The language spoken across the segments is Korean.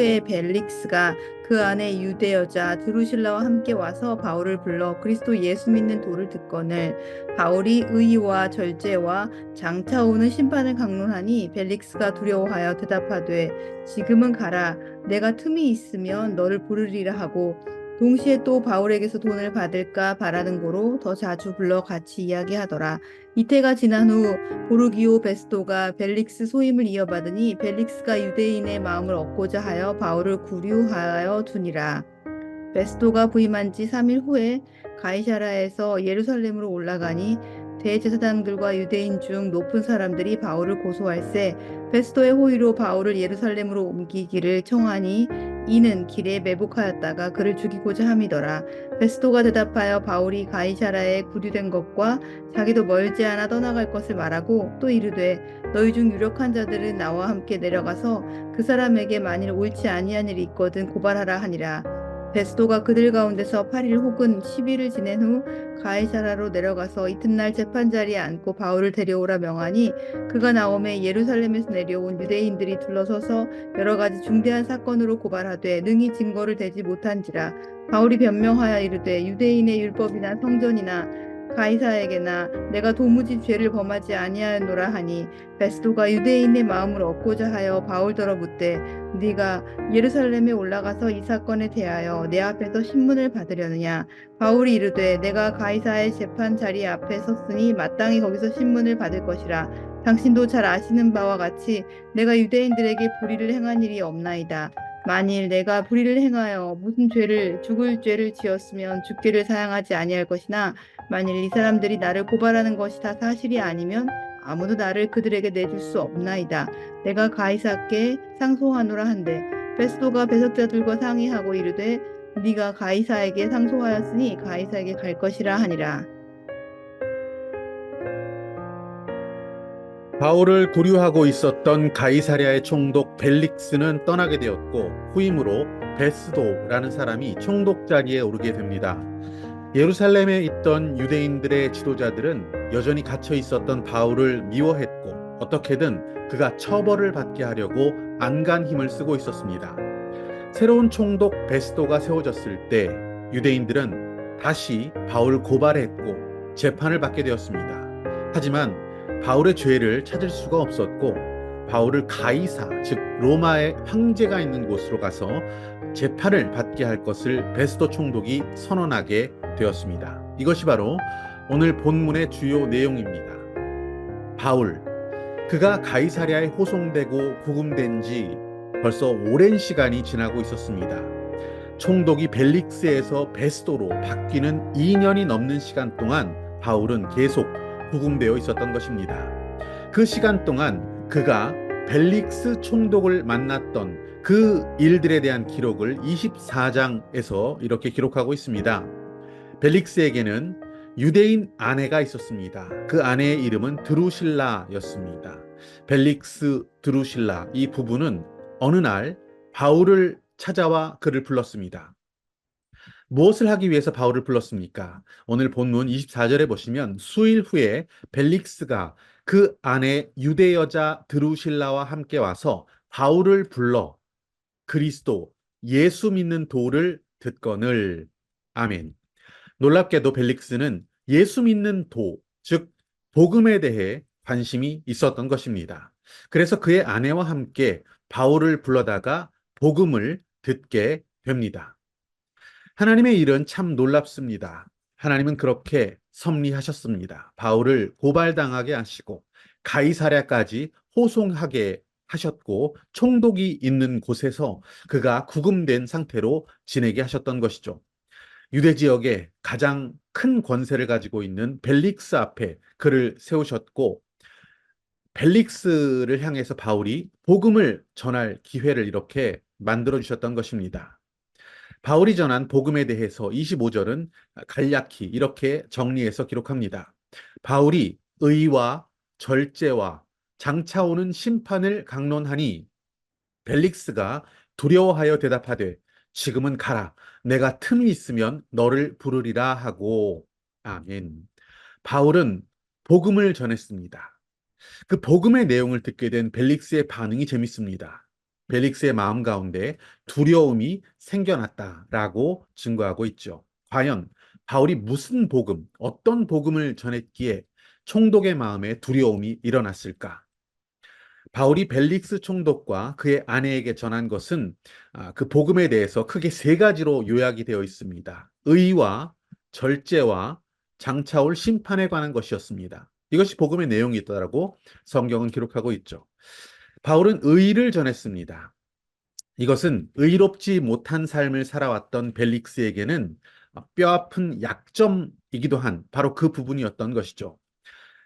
후에 벨릭스가 그 안에 유대 여자 드루실라와 함께 와서 바울을 불러 그리스도 예수 믿는 도를 듣거늘 바울이 의와 절제와 장차 오는 심판을 강론하니 벨릭스가 두려워하여 대답하되 지금은 가라 내가 틈이 있으면 너를 부르리라 하고 동시에 또 바울에게서 돈을 받을까 바라는 고로 더 자주 불러 같이 이야기하더라. 이태가 지난 후 보르기오 베스도가 벨릭스 소임을 이어받으니 벨릭스가 유대인의 마음을 얻고자 하여 바울을 구류하여 두니라. 베스도가 부임한 지 3일 후에 가이사라에서 예루살렘으로 올라가니 대제사장들과 유대인 중 높은 사람들이 바울을 고소할세 베스도의 호의로 바울을 예루살렘으로 옮기기를 청하니 이는 길에 매복하였다가 그를 죽이고자 함이더라. 베스도가 대답하여 바울이 가이사라에 구류된 것과 자기도 멀지 않아 떠나갈 것을 말하고 또 이르되 너희 중 유력한 자들은 나와 함께 내려가서 그 사람에게 만일 옳지 아니한 일이 있거든 고발하라 하니라. 베스도가 그들 가운데서 8일 혹은 10일을 지낸 후 가이사라로 내려가서 이튿날 재판자리에 앉고 바울을 데려오라 명하니 그가 나오매 예루살렘에서 내려온 유대인들이 둘러서서 여러 가지 중대한 사건으로 고발하되 능히 증거를 대지 못한지라. 바울이 변명하여 이르되 유대인의 율법이나 성전이나 가이사에게나 내가 도무지 죄를 범하지 아니하였노라 하니 베스도가 유대인의 마음을 얻고자 하여 바울더러 묻되 네가 예루살렘에 올라가서 이 사건에 대하여 내 앞에서 신문을 받으려느냐. 바울이 이르되 내가 가이사의 재판 자리 앞에 섰으니 마땅히 거기서 신문을 받을 것이라. 당신도 잘 아시는 바와 같이 내가 유대인들에게 불의를 행한 일이 없나이다. 만일 내가 불의를 행하여 무슨 죄를 죽을 죄를 지었으면 죽기를 사양하지 아니할 것이나 만일 이 사람들이 나를 고발하는 것이 다 사실이 아니면 아무도 나를 그들에게 내줄 수 없나이다. 내가 가이사께 상소하노라 한대 베스도가 배석자들과 상의하고 이르되 네가 가이사에게 상소하였으니 가이사에게 갈 것이라 하니라. 바울을 구류하고 있었던 가이사랴의 총독 벨릭스는 떠나게 되었고 후임으로 베스도라는 사람이 총독 자리에 오르게 됩니다. 예루살렘에 있던 유대인들의 지도자들은 여전히 갇혀 있었던 바울을 미워했고 어떻게든 그가 처벌을 받게 하려고 안간 힘을 쓰고 있었습니다. 새로운 총독 베스도가 세워졌을 때 유대인들은 다시 바울 고발했고 재판을 받게 되었습니다. 하지만 바울의 죄를 찾을 수가 없었고 바울을 가이사, 즉 로마의 황제가 있는 곳으로 가서 재판을 받게 할 것을 베스도 총독이 선언하게 되었습니다. 이것이 바로 오늘 본문의 주요 내용입니다. 바울, 그가 가이사랴에 호송되고 구금된 지 벌써 오랜 시간이 지나고 있었습니다. 총독이 벨릭스에서 베스도로 바뀌는 2년이 넘는 시간 동안 바울은 계속 구금되어 있었던 것입니다. 그 시간 동안 그가 벨릭스 총독을 만났던 그 일들에 대한 기록을 24장에서 이렇게 기록하고 있습니다. 벨릭스에게는 유대인 아내가 있었습니다. 그 아내의 이름은 드루실라였습니다. 벨릭스 드루실라 이 부부는 어느 날 바울을 찾아와 그를 불렀습니다. 무엇을 하기 위해서 바울을 불렀습니까? 오늘 본문 24절에 보시면 수일 후에 벨릭스가 그 아내 유대 여자 드루실라와 함께 와서 바울을 불러 그리스도 예수 믿는 도를 듣거늘. 아멘. 놀랍게도 벨릭스는 예수 믿는 도, 즉 복음에 대해 관심이 있었던 것입니다. 그래서 그의 아내와 함께 바울을 불러다가 복음을 듣게 됩니다. 하나님의 일은 참 놀랍습니다. 하나님은 그렇게 섭리하셨습니다. 바울을 고발당하게 하시고 가이사랴까지 호송하게 하셨고 총독이 있는 곳에서 그가 구금된 상태로 지내게 하셨던 것이죠. 유대 지역에 가장 큰 권세를 가지고 있는 벨릭스 앞에 그를 세우셨고 벨릭스를 향해서 바울이 복음을 전할 기회를 이렇게 만들어 주셨던 것입니다. 바울이 전한 복음에 대해서 25절은 간략히 이렇게 정리해서 기록합니다. 바울이 의와 절제와 장차 오는 심판을 강론하니 벨릭스가 두려워하여 대답하되 지금은 가라. 내가 틈이 있으면 너를 부르리라 하고. 아멘. 바울은 복음을 전했습니다. 그 복음의 내용을 듣게 된 벨릭스의 반응이 재밌습니다. 벨릭스의 마음 가운데 두려움이 생겨났다라고 증거하고 있죠. 과연 바울이 무슨 복음, 어떤 복음을 전했기에 총독의 마음에 두려움이 일어났을까? 바울이 벨릭스 총독과 그의 아내에게 전한 것은 그 복음에 대해서 크게 세 가지로 요약이 되어 있습니다. 의와 절제와 장차올 심판에 관한 것이었습니다. 이것이 복음의 내용이더라고 성경은 기록하고 있죠. 바울은 의를 전했습니다. 이것은 의롭지 못한 삶을 살아왔던 벨릭스에게는 뼈아픈 약점이기도 한 바로 그 부분이었던 것이죠.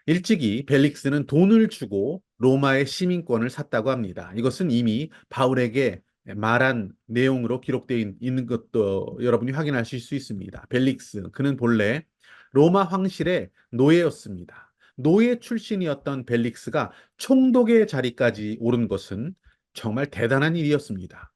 일찍이 벨릭스는 돈을 주고 로마의 시민권을 샀다고 합니다. 이것은 이미 바울에게 말한 내용으로 기록되어 있는 것도 여러분이 확인하실 수 있습니다. 벨릭스, 그는 본래 로마 황실의 노예였습니다. 노예 출신이었던 벨릭스가 총독의 자리까지 오른 것은 정말 대단한 일이었습니다.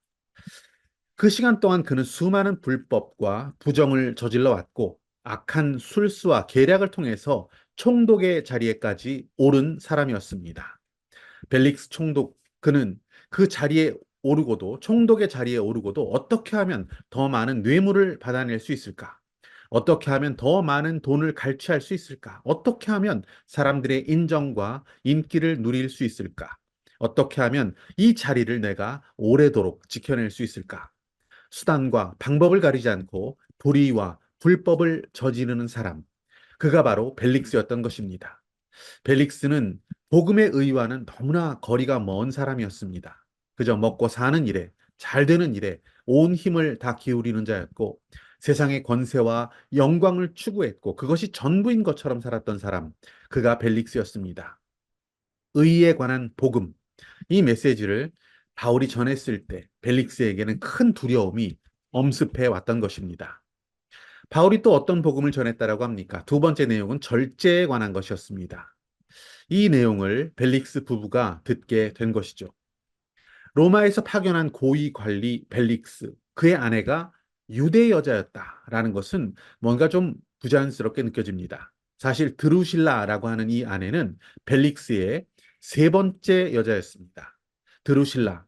그 시간 동안 그는 수많은 불법과 부정을 저질러 왔고 악한 술수와 계략을 통해서 총독의 자리에까지 오른 사람이었습니다. 벨릭스 총독 그는 그 자리에 오르고도 총독의 자리에 오르고도 어떻게 하면 더 많은 뇌물을 받아낼 수 있을까? 어떻게 하면 더 많은 돈을 갈취할 수 있을까? 어떻게 하면 사람들의 인정과 인기를 누릴 수 있을까? 어떻게 하면 이 자리를 내가 오래도록 지켜낼 수 있을까? 수단과 방법을 가리지 않고 불의와 불법을 저지르는 사람, 그가 바로 벨릭스였던 것입니다. 벨릭스는 복음의 의와는 너무나 거리가 먼 사람이었습니다. 그저 먹고 사는 일에, 잘 되는 일에 온 힘을 다 기울이는 자였고 세상의 권세와 영광을 추구했고 그것이 전부인 것처럼 살았던 사람, 그가 벨릭스였습니다. 의에 관한 복음, 이 메시지를 바울이 전했을 때 벨릭스에게는 큰 두려움이 엄습해 왔던 것입니다. 바울이 또 어떤 복음을 전했다라고 합니까? 두 번째 내용은 절제에 관한 것이었습니다. 이 내용을 벨릭스 부부가 듣게 된 것이죠. 로마에서 파견한 고위 관리 벨릭스, 그의 아내가 유대 여자였다라는 것은 뭔가 좀 부자연스럽게 느껴집니다. 사실 드루실라라고 하는 이 아내는 벨릭스의 세 번째 여자였습니다. 드루실라.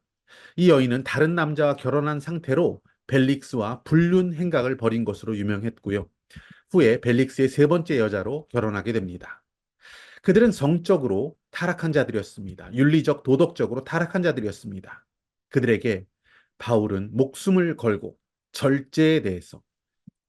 이 여인은 다른 남자와 결혼한 상태로 벨릭스와 불륜 행각을 벌인 것으로 유명했고요. 후에 벨릭스의 세 번째 여자로 결혼하게 됩니다. 그들은 성적으로 타락한 자들이었습니다. 윤리적, 도덕적으로 타락한 자들이었습니다. 그들에게 바울은 목숨을 걸고 절제에 대해서,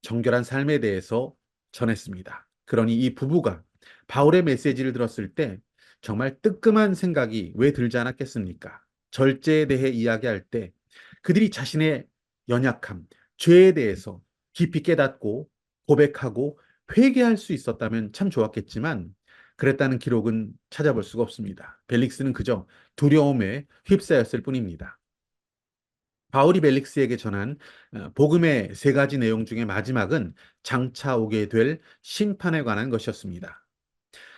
정결한 삶에 대해서 전했습니다. 그러니 이 부부가 바울의 메시지를 들었을 때 정말 뜨끔한 생각이 왜 들지 않았겠습니까? 절제에 대해 이야기할 때 그들이 자신의 연약함, 죄에 대해서 깊이 깨닫고 고백하고 회개할 수 있었다면 참 좋았겠지만 그랬다는 기록은 찾아볼 수가 없습니다. 벨릭스는 그저 두려움에 휩싸였을 뿐입니다. 바울이 벨릭스에게 전한 복음의 세 가지 내용 중에 마지막은 장차 오게 될 심판에 관한 것이었습니다.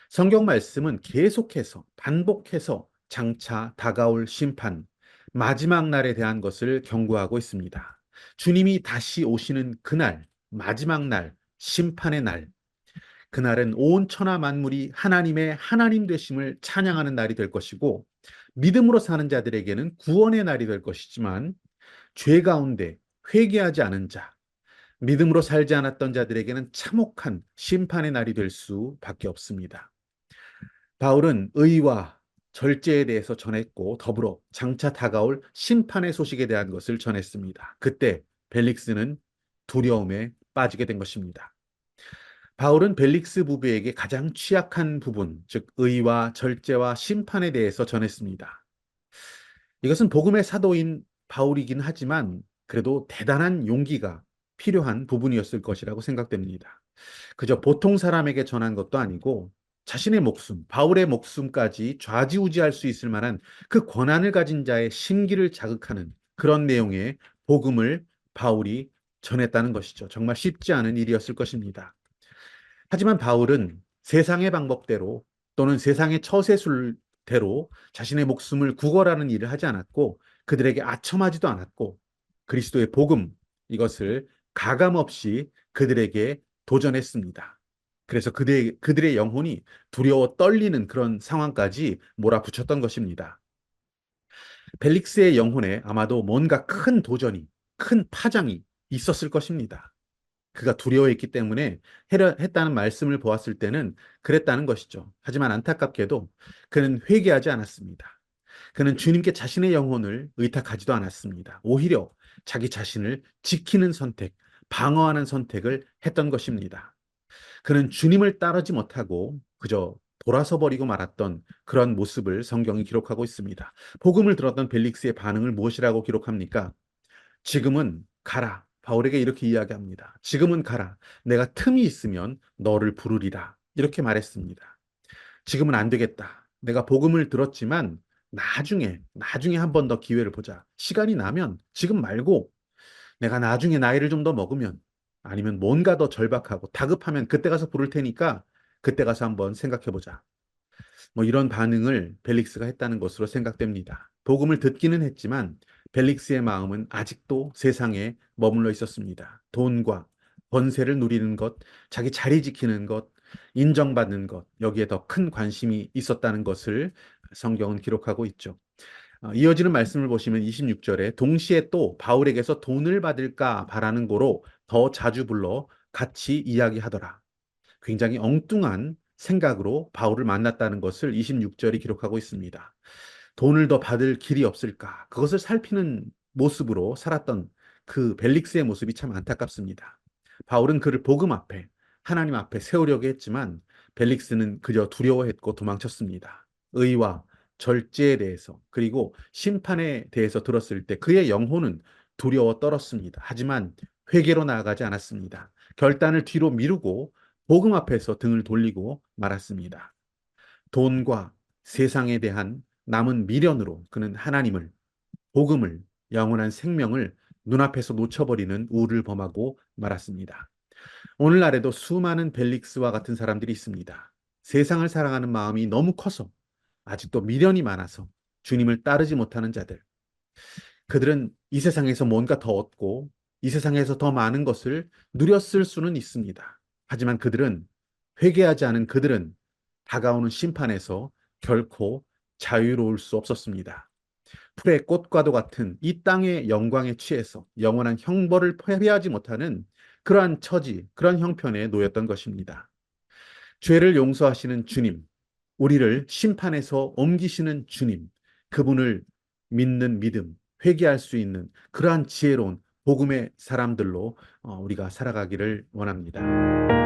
성경 말씀은 계속해서 반복해서 장차 다가올 심판, 마지막 날에 대한 것을 경고하고 있습니다. 주님이 다시 오시는 그날, 마지막 날, 심판의 날, 그날은 온 천하 만물이 하나님의 하나님 되심을 찬양하는 날이 될 것이고 믿음으로 사는 자들에게는 구원의 날이 될 것이지만 죄 가운데 회개하지 않은 자, 믿음으로 살지 않았던 자들에게는 참혹한 심판의 날이 될 수밖에 없습니다. 바울은 의와 절제에 대해서 전했고 더불어 장차 다가올 심판의 소식에 대한 것을 전했습니다. 그때 벨릭스는 두려움에 빠지게 된 것입니다. 바울은 벨릭스 부부에게 가장 취약한 부분, 즉 의와 절제와 심판에 대해서 전했습니다. 이것은 복음의 사도인 바울이긴 하지만 그래도 대단한 용기가 필요한 부분이었을 것이라고 생각됩니다. 그저 보통 사람에게 전한 것도 아니고 자신의 목숨, 바울의 목숨까지 좌지우지할 수 있을 만한 그 권한을 가진 자의 심기를 자극하는 그런 내용의 복음을 바울이 전했다는 것이죠. 정말 쉽지 않은 일이었을 것입니다. 하지만 바울은 세상의 방법대로 또는 세상의 처세술대로 자신의 목숨을 구걸하는 일을 하지 않았고 그들에게 아첨하지도 않았고 그리스도의 복음 이것을 가감없이 그들에게 도전했습니다. 그래서 그들의 영혼이 두려워 떨리는 그런 상황까지 몰아붙였던 것입니다. 벨릭스의 영혼에 아마도 뭔가 큰 도전이, 큰 파장이 있었을 것입니다. 그가 두려워했기 때문에 했다는 말씀을 보았을 때는 그랬다는 것이죠. 하지만 안타깝게도 그는 회개하지 않았습니다. 그는 주님께 자신의 영혼을 의탁하지도 않았습니다. 오히려 자기 자신을 지키는 선택, 방어하는 선택을 했던 것입니다. 그는 주님을 따르지 못하고 그저 돌아서 버리고 말았던 그런 모습을 성경이 기록하고 있습니다. 복음을 들었던 벨릭스의 반응을 무엇이라고 기록합니까? 지금은 가라. 바울에게 이렇게 이야기합니다. 지금은 가라. 내가 틈이 있으면 너를 부르리라. 이렇게 말했습니다. 지금은 안 되겠다. 내가 복음을 들었지만 나중에 한 번 더 기회를 보자. 시간이 나면 지금 말고 내가 나중에 나이를 좀 더 먹으면 아니면 뭔가 더 절박하고 다급하면 그때 가서 부를 테니까 그때 가서 한번 생각해 보자. 뭐 이런 반응을 벨릭스가 했다는 것으로 생각됩니다. 복음을 듣기는 했지만 벨릭스의 마음은 아직도 세상에 머물러 있었습니다. 돈과 권세를 누리는 것, 자기 자리 지키는 것, 인정받는 것, 여기에 더 큰 관심이 있었다는 것을 성경은 기록하고 있죠. 이어지는 말씀을 보시면 26절에 동시에 또 바울에게서 돈을 받을까 바라는 고로 더 자주 불러 같이 이야기하더라. 굉장히 엉뚱한 생각으로 바울을 만났다는 것을 26절이 기록하고 있습니다. 돈을 더 받을 길이 없을까? 그것을 살피는 모습으로 살았던 그 벨릭스의 모습이 참 안타깝습니다. 바울은 그를 복음 앞에, 하나님 앞에 세우려고 했지만 벨릭스는 그저 두려워했고 도망쳤습니다. 의와 절제에 대해서 그리고 심판에 대해서 들었을 때 그의 영혼은 두려워 떨었습니다. 하지만 회개로 나아가지 않았습니다. 결단을 뒤로 미루고 복음 앞에서 등을 돌리고 말았습니다. 돈과 세상에 대한 남은 미련으로 그는 하나님을, 복음을, 영원한 생명을 눈앞에서 놓쳐버리는 우를 범하고 말았습니다. 오늘날에도 수많은 벨릭스와 같은 사람들이 있습니다. 세상을 사랑하는 마음이 너무 커서 아직도 미련이 많아서 주님을 따르지 못하는 자들. 그들은 이 세상에서 뭔가 더 얻고 이 세상에서 더 많은 것을 누렸을 수는 있습니다. 하지만 회개하지 않은 그들은 다가오는 심판에서 결코 자유로울 수 없었습니다. 풀의 꽃과도 같은 이 땅의 영광에 취해서 영원한 형벌을 패배하지 못하는 그러한 처지, 그러한 형편에 놓였던 것입니다. 죄를 용서하시는 주님, 우리를 심판에서 옮기시는 주님, 그분을 믿는 믿음, 회개할 수 있는 그러한 지혜로운 복음의 사람들로 우리가 살아가기를 원합니다.